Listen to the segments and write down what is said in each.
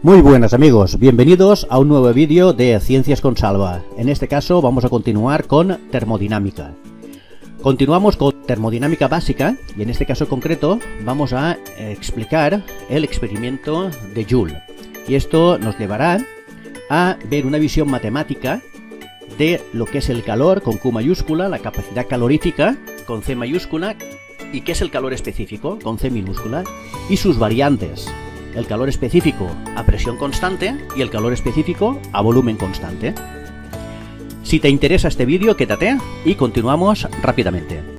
Muy buenas amigos, bienvenidos a un nuevo vídeo de Ciencias con Salva. En este caso vamos a continuar con termodinámica. Continuamos con termodinámica básica y en este caso concreto vamos a explicar el experimento de Joule. Y esto nos llevará a ver una visión matemática de lo que es el calor con Q mayúscula, la capacidad calorífica con C mayúscula y qué es el calor específico con C minúscula y sus variantes. El calor específico a presión constante y el calor específico a volumen constante. Si te interesa este vídeo, quédate y continuamos rápidamente.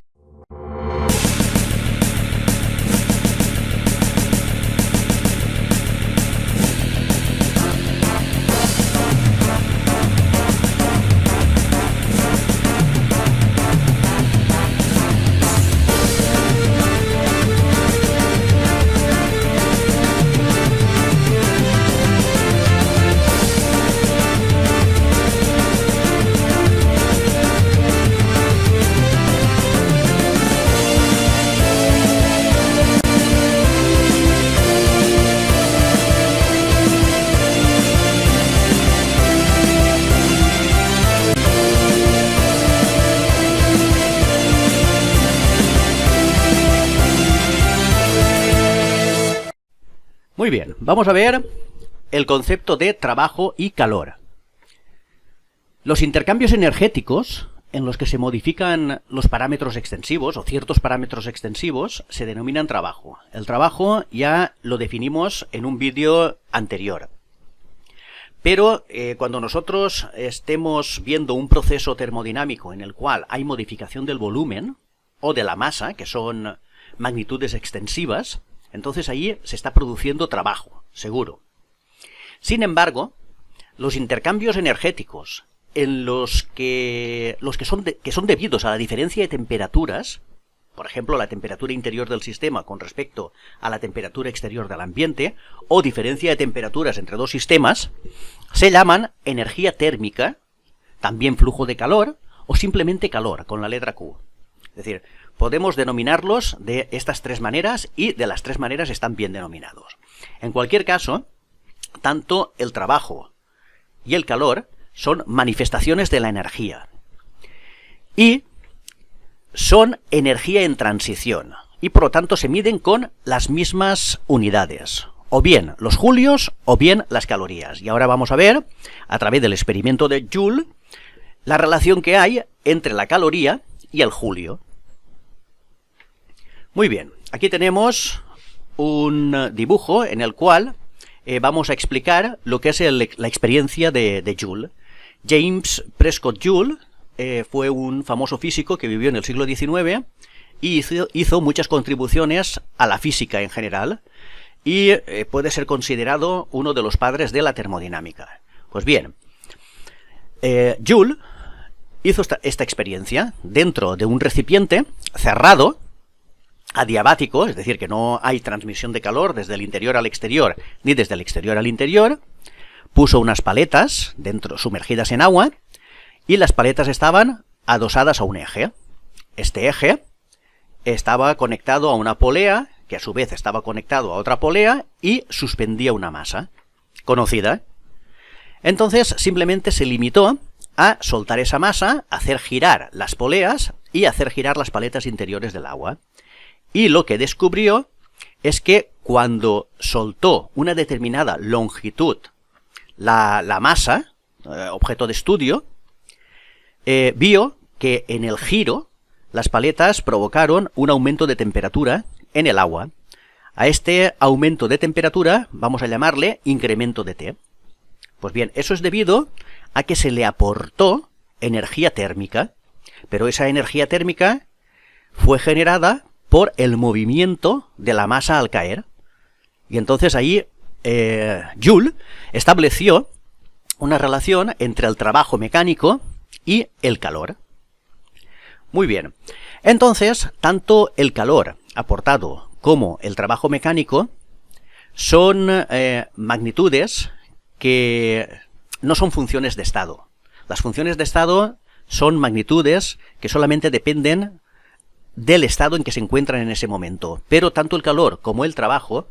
Muy bien, vamos a ver el concepto de trabajo y calor. Los intercambios energéticos en los que se modifican los parámetros extensivos o ciertos parámetros extensivos se denominan trabajo. El trabajo ya lo definimos en un vídeo anterior. Pero cuando nosotros estemos viendo un proceso termodinámico en el cual hay modificación del volumen o de la masa, que son magnitudes extensivas, entonces ahí se está produciendo trabajo, seguro. Sin embargo, los intercambios energéticos en que son debidos a la diferencia de temperaturas, por ejemplo, la temperatura interior del sistema con respecto a la temperatura exterior del ambiente, o diferencia de temperaturas entre dos sistemas, se llaman energía térmica, también flujo de calor, o simplemente calor, con la letra Q. Es decir, podemos denominarlos de estas tres maneras y de las tres maneras están bien denominados. En cualquier caso, tanto el trabajo y el calor son manifestaciones de la energía. Y son energía en transición. Y por lo tanto se miden con las mismas unidades. O bien los julios o bien las calorías. Y ahora vamos a ver, a través del experimento de Joule, la relación que hay entre la caloría y el julio. Muy bien, aquí tenemos un dibujo en el cual vamos a explicar lo que es la experiencia de Joule. James Prescott Joule fue un famoso físico que vivió en el siglo XIX y hizo muchas contribuciones a la física en general y puede ser considerado uno de los padres de la termodinámica. Pues bien, Joule hizo esta experiencia dentro de un recipiente cerrado, adiabático, es decir, que no hay transmisión de calor desde el interior al exterior, ni desde el exterior al interior. Puso unas paletas dentro, sumergidas en agua, y las paletas estaban adosadas a un eje. Este eje estaba conectado a una polea, que a su vez estaba conectado a otra polea, y suspendía una masa conocida. Entonces, simplemente se limitó a soltar esa masa, hacer girar las poleas y hacer girar las paletas interiores del agua. Y lo que descubrió es que cuando soltó una determinada longitud la masa, objeto de estudio, vio que en el giro las paletas provocaron un aumento de temperatura en el agua. A este aumento de temperatura vamos a llamarle incremento de T. Pues bien, eso es debido a que se le aportó energía térmica, pero esa energía térmica fue generada por el movimiento de la masa al caer. Y entonces ahí Joule estableció una relación entre el trabajo mecánico y el calor. Muy bien, entonces tanto el calor aportado como el trabajo mecánico son magnitudes que no son funciones de estado. Las funciones de estado son magnitudes que solamente dependen del estado en que se encuentran en ese momento. Pero tanto el calor como el trabajo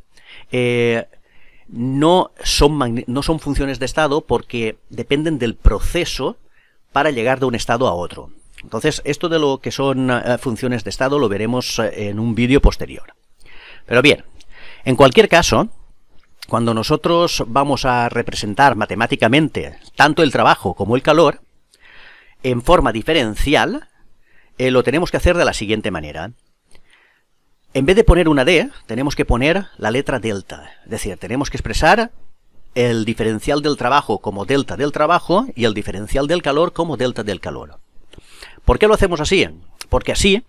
no son funciones de estado porque dependen del proceso para llegar de un estado a otro. Entonces, esto de lo que son funciones de estado lo veremos en un vídeo posterior. Pero bien, en cualquier caso, cuando nosotros vamos a representar matemáticamente tanto el trabajo como el calor, en forma diferencial, lo tenemos que hacer de la siguiente manera. En vez de poner una D, tenemos que poner la letra delta. Es decir, tenemos que expresar el diferencial del trabajo como delta del trabajo y el diferencial del calor como delta del calor. ¿Por qué lo hacemos así? Porque así,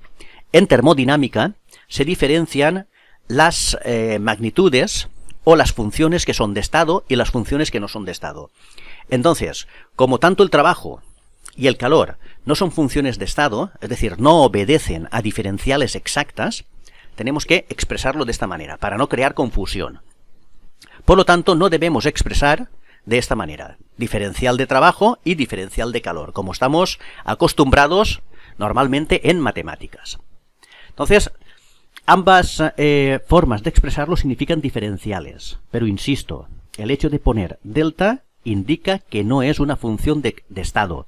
en termodinámica, se diferencian las magnitudes o las funciones que son de estado y las funciones que no son de estado. Entonces, como tanto el trabajo y el calor no son funciones de estado, es decir, no obedecen a diferenciales exactas, tenemos que expresarlo de esta manera, para no crear confusión. Por lo tanto, no debemos expresar de esta manera, diferencial de trabajo y diferencial de calor, como estamos acostumbrados normalmente en matemáticas. Entonces, ambas formas de expresarlo significan diferenciales, pero insisto, el hecho de poner delta indica que no es una función de estado,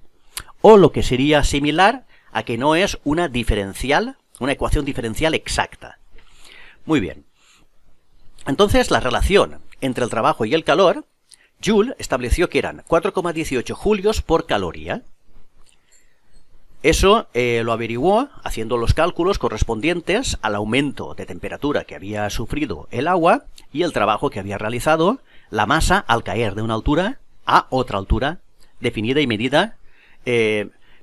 o lo que sería similar a que no es una diferencial, una ecuación diferencial exacta. Muy bien. Entonces, la relación entre el trabajo y el calor, Joule estableció que eran 4,18 julios por caloría. Eso lo averiguó haciendo los cálculos correspondientes al aumento de temperatura que había sufrido el agua y el trabajo que había realizado la masa al caer de una altura a otra altura, definida y medida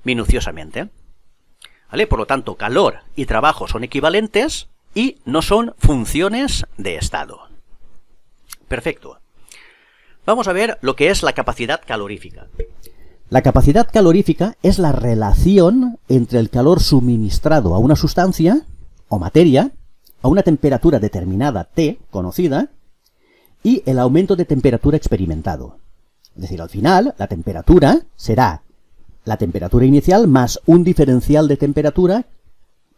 minuciosamente. ¿Vale? Por lo tanto, calor y trabajo son equivalentes y no son funciones de estado. Perfecto. Vamos a ver lo que es la capacidad calorífica. La capacidad calorífica es la relación entre el calor suministrado a una sustancia o materia a una temperatura determinada T, conocida, y el aumento de temperatura experimentado. Es decir, al final, la temperatura será la temperatura inicial más un diferencial de temperatura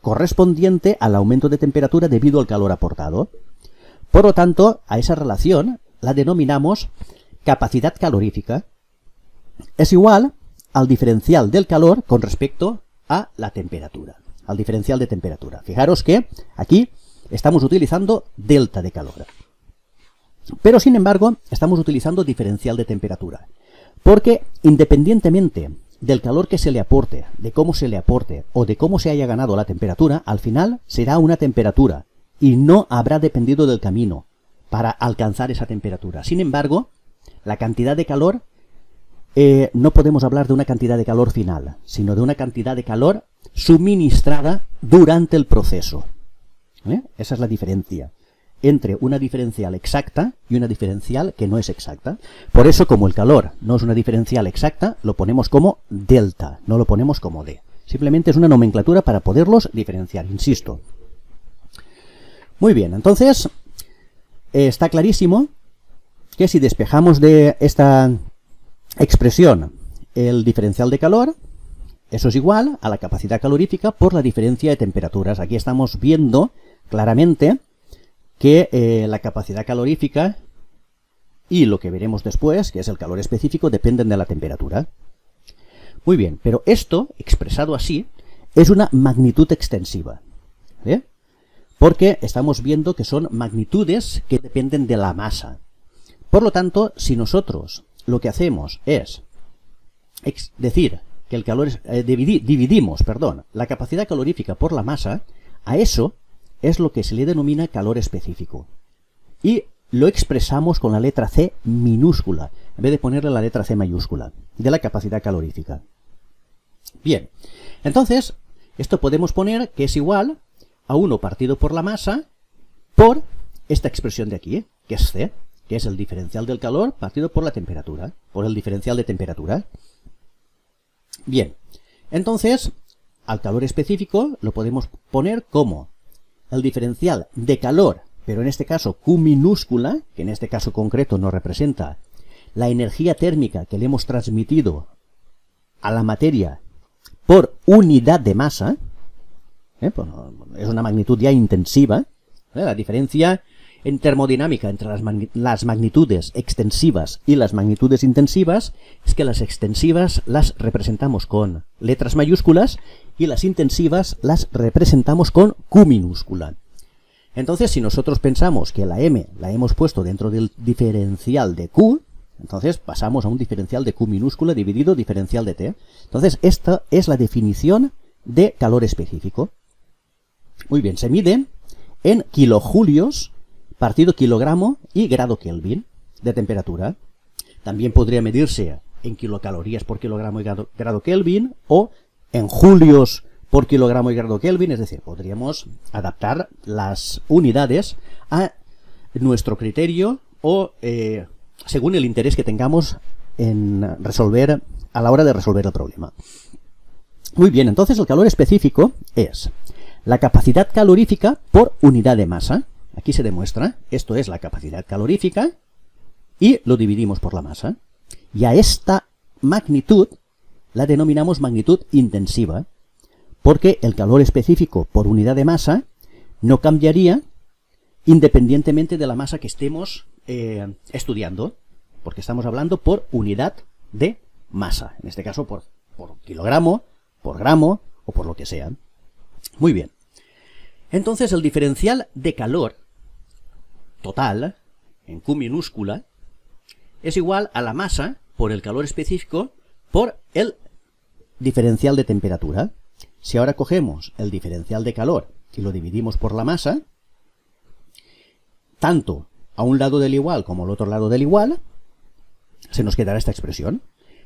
correspondiente al aumento de temperatura debido al calor aportado. Por lo tanto, a esa relación la denominamos capacidad calorífica. Es igual al diferencial del calor con respecto a la temperatura, al diferencial de temperatura. Fijaros que aquí estamos utilizando delta de calor. Pero, sin embargo, estamos utilizando diferencial de temperatura, porque independientemente del calor que se le aporte, de cómo se le aporte o de cómo se haya ganado la temperatura, al final será una temperatura y no habrá dependido del camino para alcanzar esa temperatura. Sin embargo, la cantidad de calor, no podemos hablar de una cantidad de calor final, sino de una cantidad de calor suministrada durante el proceso. Esa es la diferencia entre una diferencial exacta y una diferencial que no es exacta. Por eso, como el calor no es una diferencial exacta, lo ponemos como delta, no lo ponemos como D. Simplemente es una nomenclatura para poderlos diferenciar, insisto. Muy bien, entonces, está clarísimo que si despejamos de esta expresión el diferencial de calor, eso es igual a la capacidad calorífica por la diferencia de temperaturas. Aquí estamos viendo claramente que la capacidad calorífica y lo que veremos después, que es el calor específico, dependen de la temperatura. Muy bien, pero esto, expresado así, es una magnitud extensiva, ¿eh? Porque estamos viendo que son magnitudes que dependen de la masa. Por lo tanto, si nosotros lo que hacemos es decir que el calor dividimos la capacidad calorífica por la masa, a eso es lo que se le denomina calor específico. Y lo expresamos con la letra C minúscula, en vez de ponerle la letra C mayúscula, de la capacidad calorífica. Bien, entonces, esto podemos poner que es igual a 1 partido por la masa por esta expresión de aquí, que es C, que es el diferencial del calor partido por la temperatura, por el diferencial de temperatura. Bien, entonces, al calor específico lo podemos poner como el diferencial de calor, pero en este caso Q minúscula, que en este caso concreto nos representa la energía térmica que le hemos transmitido a la materia por unidad de masa, pues es una magnitud ya intensiva, la diferencia en termodinámica entre las magnitudes extensivas y las magnitudes intensivas es que las extensivas las representamos con letras mayúsculas y las intensivas las representamos con Q minúscula. Entonces, si nosotros pensamos que la m la hemos puesto dentro del diferencial de Q, entonces pasamos a un diferencial de Q minúscula dividido diferencial de T. Entonces, esta es la definición de calor específico. Muy bien, se mide en kilojulios partido kilogramo y grado Kelvin de temperatura. También podría medirse en kilocalorías por kilogramo y grado Kelvin, o en julios por kilogramo y grado Kelvin, es decir, podríamos adaptar las unidades a nuestro criterio o según el interés que tengamos en resolver a la hora de resolver el problema. Muy bien, entonces el calor específico es la capacidad calorífica por unidad de masa. Aquí se demuestra, esto es la capacidad calorífica, y lo dividimos por la masa. Y a esta magnitud la denominamos magnitud intensiva, porque el calor específico por unidad de masa no cambiaría independientemente de la masa que estemos estudiando, porque estamos hablando por unidad de masa, en este caso por kilogramo, por gramo o por lo que sea. Muy bien. Entonces el diferencial de calor total, en Q minúscula, es igual a la masa por el calor específico por el diferencial de temperatura. Si ahora cogemos el diferencial de calor y lo dividimos por la masa, tanto a un lado del igual como al otro lado del igual, se nos quedará esta expresión.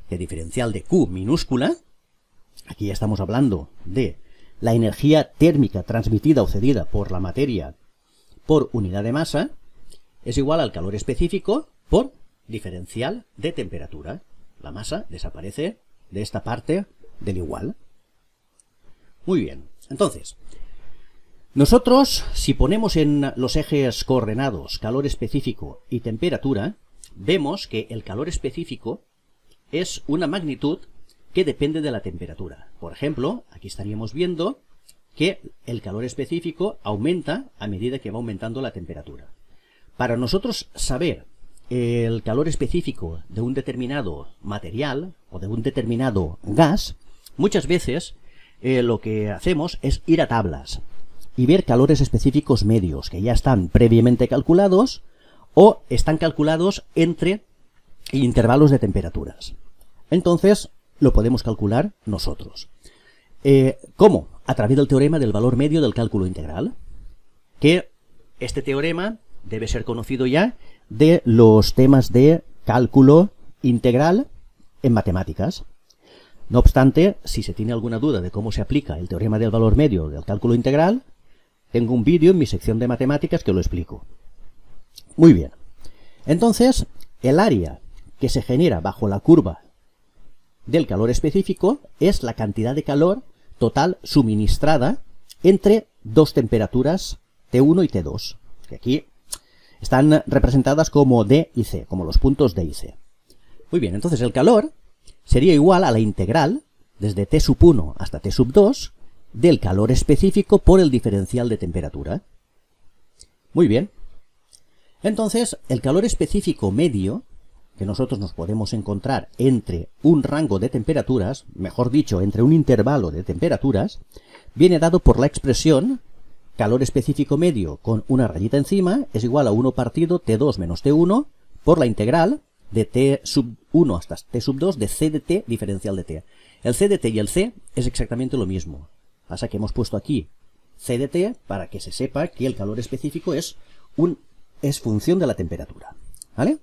El diferencial de Q minúscula, aquí ya estamos hablando de la energía térmica transmitida o cedida por la materia por unidad de masa, es igual al calor específico por diferencial de temperatura. La masa desaparece de esta parte del igual. Muy bien, entonces, nosotros, si ponemos en los ejes coordenados calor específico y temperatura, vemos que el calor específico es una magnitud que depende de la temperatura. Por ejemplo, aquí estaríamos viendo que el calor específico aumenta a medida que va aumentando la temperatura. Para nosotros saber el calor específico de un determinado material o de un determinado gas, muchas veces lo que hacemos es ir a tablas y ver calores específicos medios que ya están previamente calculados o están calculados entre intervalos de temperaturas. Entonces lo podemos calcular nosotros. ¿Cómo? A través del teorema del valor medio del cálculo integral, que este teorema debe ser conocido ya de los temas de cálculo integral en matemáticas. No obstante, si se tiene alguna duda de cómo se aplica el teorema del valor medio del cálculo integral, tengo un vídeo en mi sección de matemáticas que lo explico. Muy bien. Entonces, el área que se genera bajo la curva del calor específico es la cantidad de calor total suministrada entre dos temperaturas T1 y T2, que aquí están representadas como D y C, como los puntos D y C. Muy bien, entonces el calor sería igual a la integral desde T1 hasta T2 del calor específico por el diferencial de temperatura. Muy bien. Entonces, el calor específico medio, que nosotros nos podemos encontrar entre un rango de temperaturas, mejor dicho, entre un intervalo de temperaturas, viene dado por la expresión calor específico medio con una rayita encima es igual a 1 partido T2 menos T1 por la integral de T1 hasta T2 de C de T diferencial de T. El C de T y el C es exactamente lo mismo. Pasa que hemos puesto aquí C de T para que se sepa que el calor específico es función de la temperatura. ¿Vale?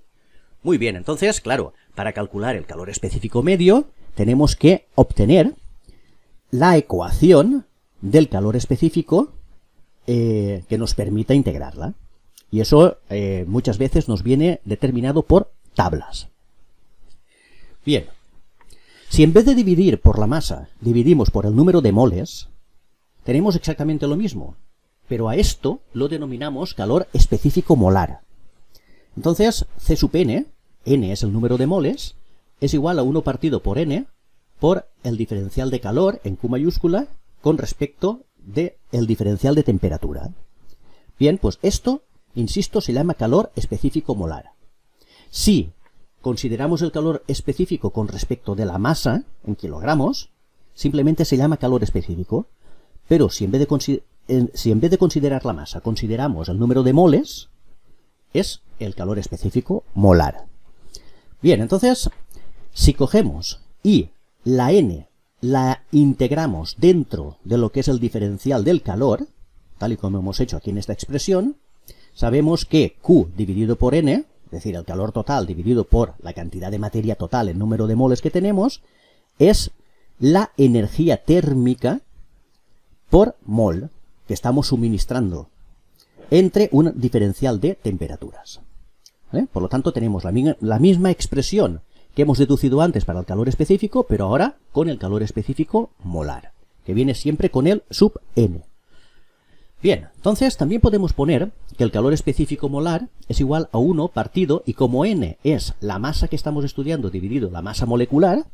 Muy bien, entonces, claro, para calcular el calor específico medio tenemos que obtener la ecuación del calor específico que nos permita integrarla. Y eso muchas veces nos viene determinado por tablas. Bien, si en vez de dividir por la masa, dividimos por el número de moles, tenemos exactamente lo mismo, pero a esto lo denominamos calor específico molar. Entonces, C sub n, n es el número de moles, es igual a 1 partido por n por el diferencial de calor en Q mayúscula con respecto del diferencial de temperatura. Bien, pues esto insisto, se llama calor específico molar. Si consideramos el calor específico con respecto de la masa en kilogramos, simplemente se llama calor específico, pero si en vez de considerar la masa consideramos el número de moles, es el calor específico molar. Bien, entonces, si cogemos y la N la integramos dentro de lo que es el diferencial del calor, tal y como hemos hecho aquí en esta expresión, sabemos que Q dividido por N, es decir, el calor total dividido por la cantidad de materia total en número de moles que tenemos, es la energía térmica por mol que estamos suministrando entre un diferencial de temperaturas. ¿Vale? Por lo tanto, tenemos la misma expresión que hemos deducido antes para el calor específico, pero ahora con el calor específico molar, que viene siempre con el sub N. Bien, entonces también podemos poner que el calor específico molar es igual a 1 partido, y como N es la masa que estamos estudiando dividido la masa molecular,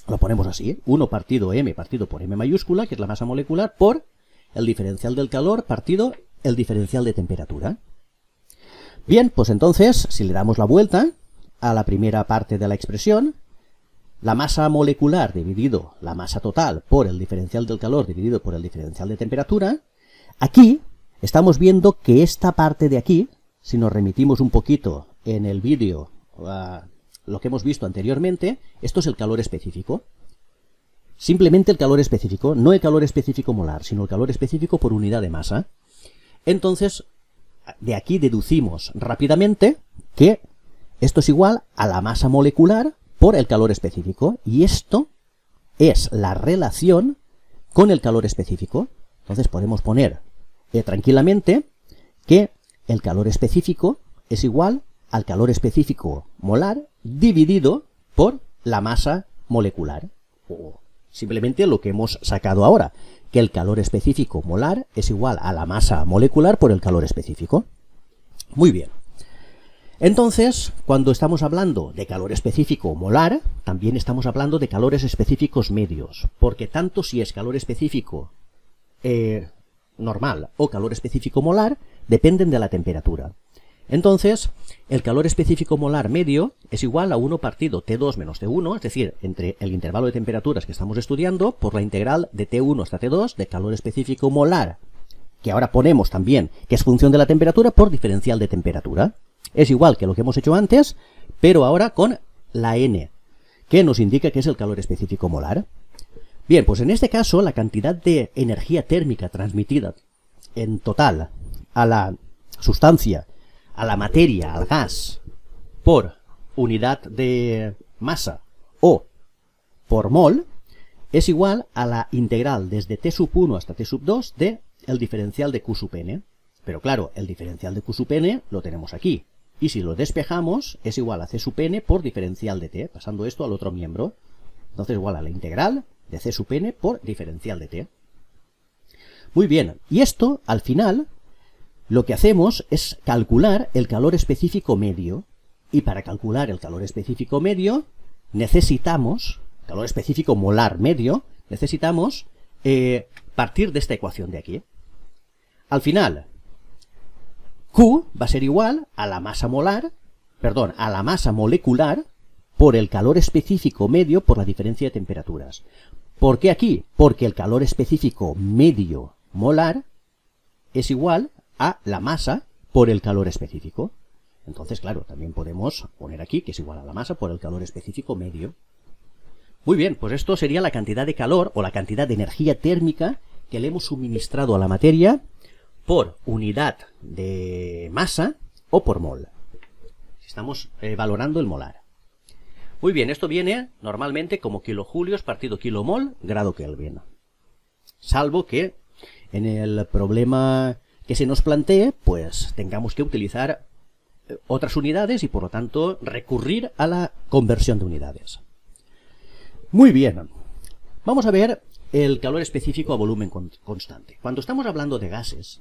lo ponemos así, 1 partido M partido por M mayúscula, que es la masa molecular, por el diferencial del calor partido el diferencial de temperatura. Bien, pues entonces, si le damos la vuelta a la primera parte de la expresión, la masa molecular dividido la masa total por el diferencial del calor dividido por el diferencial de temperatura, aquí estamos viendo que esta parte de aquí, si nos remitimos un poquito en el vídeo a lo que hemos visto anteriormente, esto es el calor específico. Simplemente el calor específico, no el calor específico molar, sino el calor específico por unidad de masa. Entonces, de aquí deducimos rápidamente que esto es igual a la masa molecular por el calor específico, y esto es la relación con el calor específico. Entonces podemos poner tranquilamente que el calor específico es igual al calor específico molar dividido por la masa molecular, o simplemente lo que hemos sacado ahora, que el calor específico molar es igual a la masa molecular por el calor específico. Muy bien. Entonces, cuando estamos hablando de calor específico molar, también estamos hablando de calores específicos medios, porque tanto si es calor específico normal o calor específico molar, dependen de la temperatura. Entonces, el calor específico molar medio es igual a 1 partido T2 menos T1, es decir, entre el intervalo de temperaturas que estamos estudiando, por la integral de T1 hasta T2 de calor específico molar, que ahora ponemos también que es función de la temperatura por diferencial de temperatura. Es igual que lo que hemos hecho antes, pero ahora con la N, que nos indica que es el calor específico molar. Bien, pues en este caso la cantidad de energía térmica transmitida en total a la sustancia, a la materia, al gas, por unidad de masa o por mol, es igual a la integral desde T sub 1 hasta T sub 2 de el diferencial de Q sub N. Pero claro, el diferencial de Q sub N lo tenemos aquí. Y si lo despejamos, es igual a C sub N por diferencial de T, pasando esto al otro miembro. Entonces igual a la integral de C sub N por diferencial de T. Muy bien, y esto, al final, lo que hacemos es calcular el calor específico medio. Y para calcular el calor específico medio, necesitamos, calor específico molar medio, necesitamos partir de esta ecuación de aquí. Al final, Q va a ser igual a la masa molar, perdón, a la masa molecular por el calor específico medio por la diferencia de temperaturas. ¿Por qué aquí? Porque el calor específico medio molar es igual a la masa por el calor específico. Entonces, claro, también podemos poner aquí que es igual a la masa por el calor específico medio. Muy bien, pues esto sería la cantidad de calor o la cantidad de energía térmica que le hemos suministrado a la materia por unidad de masa o por mol. Estamos valorando el molar. Muy bien, esto viene normalmente como kilojulios partido kilomol grado Kelvin. Salvo que en el problema que se nos plantee, pues tengamos que utilizar otras unidades y por lo tanto recurrir a la conversión de unidades. Muy bien, vamos a ver el calor específico a volumen constante. Cuando estamos hablando de gases,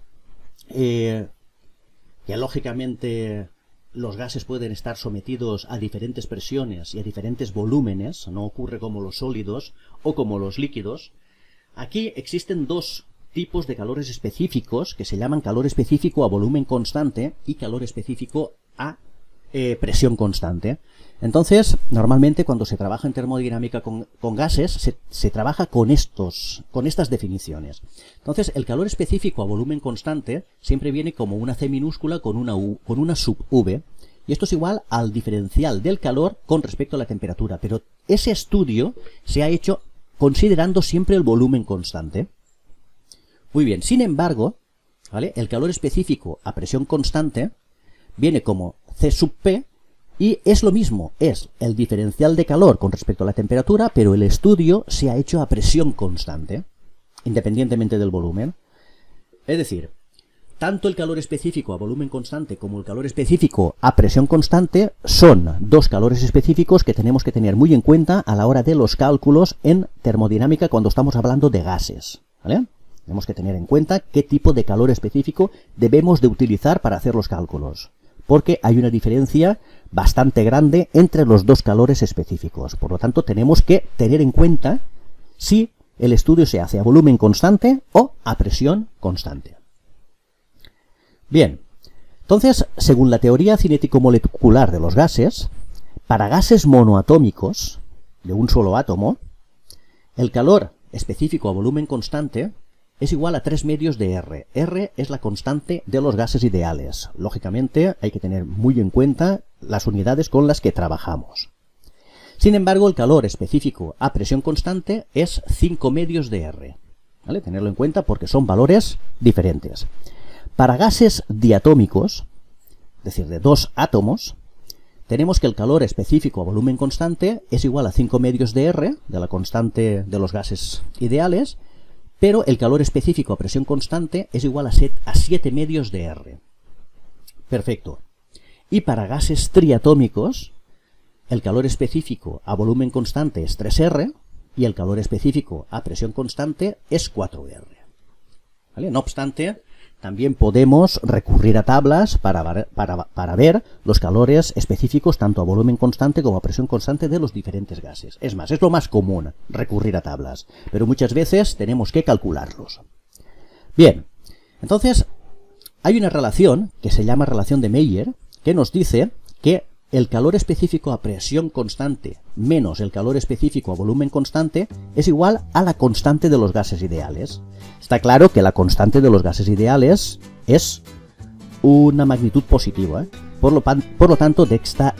ya lógicamente los gases pueden estar sometidos a diferentes presiones y a diferentes volúmenes, no ocurre como los sólidos o como los líquidos. Aquí existen dos tipos de calores específicos que se llaman calor específico a volumen constante y calor específico a presión constante. Entonces, normalmente cuando se trabaja en termodinámica con gases, se trabaja con estas definiciones. Entonces, el calor específico a volumen constante siempre viene como una C minúscula con una sub V, y esto es igual al diferencial del calor con respecto a la temperatura, pero ese estudio se ha hecho considerando siempre el volumen constante. Muy bien, sin embargo, ¿vale?, el calor específico a presión constante viene como C sub P, y es lo mismo, es el diferencial de calor con respecto a la temperatura, pero el estudio se ha hecho a presión constante, independientemente del volumen. Es decir, tanto el calor específico a volumen constante como el calor específico a presión constante son dos calores específicos que tenemos que tener muy en cuenta a la hora de los cálculos en termodinámica cuando estamos hablando de gases, ¿vale? Tenemos que tener en cuenta qué tipo de calor específico debemos de utilizar para hacer los cálculos, porque hay una diferencia bastante grande entre los dos calores específicos. Por lo tanto, tenemos que tener en cuenta si el estudio se hace a volumen constante o a presión constante. Bien, entonces, según la teoría cinético-molecular de los gases, para gases monoatómicos de un solo átomo, el calor específico a volumen constante es igual a 3 medios de R. R es la constante de los gases ideales. Lógicamente, hay que tener muy en cuenta las unidades con las que trabajamos. Sin embargo, el calor específico a presión constante es 5 medios de R. ¿Vale? Tenerlo en cuenta porque son valores diferentes. Para gases diatómicos, es decir, de dos átomos, tenemos que el calor específico a volumen constante es igual a 5 medios de R, de la constante de los gases ideales, pero el calor específico a presión constante es igual a 7 medios de R. Perfecto. Y para gases triatómicos, el calor específico a volumen constante es 3R y el calor específico a presión constante es 4R. ¿Vale? No obstante, también podemos recurrir a tablas para ver los calores específicos tanto a volumen constante como a presión constante de los diferentes gases. Es más, es lo más común recurrir a tablas, pero muchas veces tenemos que calcularlos. Bien, entonces hay una relación que se llama relación de Mayer que nos dice que el calor específico a presión constante menos el calor específico a volumen constante es igual a la constante de los gases ideales. Está claro que la constante de los gases ideales es una magnitud positiva, ¿eh? Por lo tanto, de esta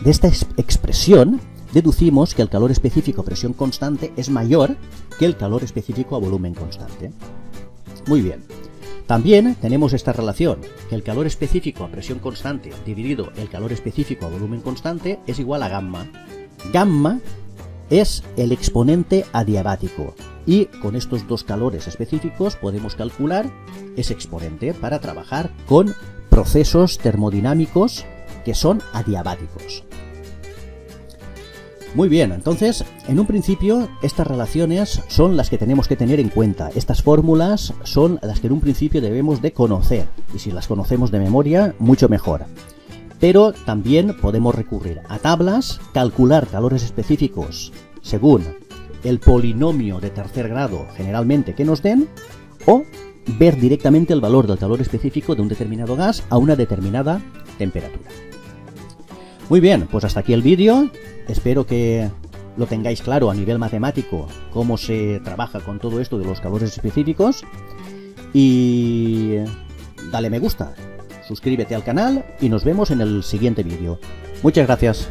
expresión deducimos que el calor específico a presión constante es mayor que el calor específico a volumen constante. Muy bien. También tenemos esta relación, que el calor específico a presión constante dividido el calor específico a volumen constante es igual a gamma. Gamma es el exponente adiabático y con estos dos calores específicos podemos calcular ese exponente para trabajar con procesos termodinámicos que son adiabáticos. Muy bien, entonces, en un principio, estas relaciones son las que tenemos que tener en cuenta. Estas fórmulas son las que en un principio debemos de conocer. Y si las conocemos de memoria, mucho mejor. Pero también podemos recurrir a tablas, calcular calores específicos según el polinomio de tercer grado, generalmente, que nos den, o ver directamente el valor del calor específico de un determinado gas a una determinada temperatura. Muy bien, pues hasta aquí el vídeo. Espero que lo tengáis claro a nivel matemático cómo se trabaja con todo esto de los calores específicos. Y dale me gusta, suscríbete al canal y nos vemos en el siguiente vídeo. Muchas gracias.